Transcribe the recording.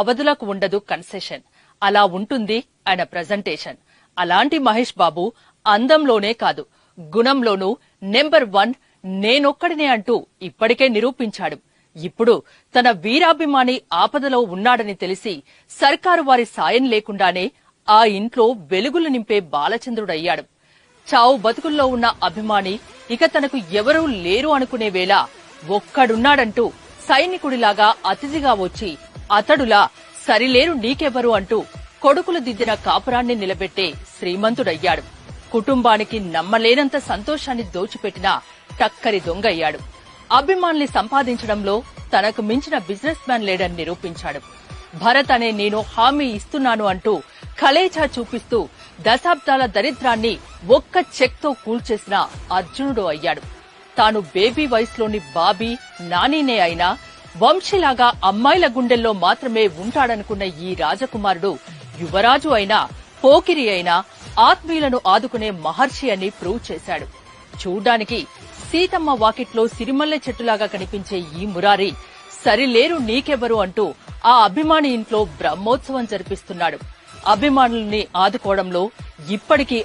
అవధులకు ఉండదు కన్సెషన్. అలా ఉంటుంది ఆయన ప్రెజెంటేషన్. అలాంటి మహేష్ బాబు అందంలోనే కాదు, గుణంలోనూ నెంబర్ 1 నేనొక్కడినే అంటూ ఇప్పటికే నిరూపించాడు. ఇప్పుడు తన వీరాభిమాని ఆపదలో ఉన్నాడని తెలిసి సర్కారు వారి సాయం లేకుండానే ఆ ఇంట్లో వెలుగులు నింపే బాలచంద్రుడయ్యాడు. చావు బతుకుల్లో ఉన్న అభిమాని ఇక తనకు ఎవరూ లేరు అనుకునే వేళ ఒక్కడున్నాడంటూ సైనికుడిలాగా అతిథిగా వచ్చి అతడులా సరిలేరు నీకెవరు అంటూ కొడుకులు దిద్దిన కాపురాన్ని నిలబెట్టే శ్రీమంతుడయ్యాడు. కుటుంబానికి నమ్మలేనంత సంతోషాన్ని దోచిపెట్టిన టక్కరి దొంగయ్యాడు. అభిమానుల్ని సంపాదించడంలో తనకు మించిన బిజినెస్ మ్యాన్ లేడని నిరూపించాడు. భరత్ అనే నేను హామీ ఇస్తున్నాను అంటూ కలేజా చూపిస్తూ దశాబ్దాల దరిద్రాన్ని ఒక్క చెక్తో కూల్చేసిన అర్జునుడు అయ్యాడు. తాను బేబీ వయసులోని బాబీ నానీనే అయినా వంశీలాగా అమ్మాయిల గుండెల్లో మాత్రమే ఉంటాడనుకున్న ఈ రాజకుమారుడు యువరాజు అయినా పోకిరి అయినా ఆత్మీయులను ఆదుకునే మహర్షి అని ప్రూవ్ చేశాడు. చూడ్డానికి సీతమ్మ వాకిట్లో సిరిమల్లె చెట్టులాగా కనిపించే ఈ మురారి సరిలేరు నీకెవరు అంటూ ఆ అభిమాని ఇంట్లో బ్రహ్మోత్సవం జరిపిస్తున్నాడు. అభిమానుల్ని ఆదుకోవడంలో ఇప్పటికీ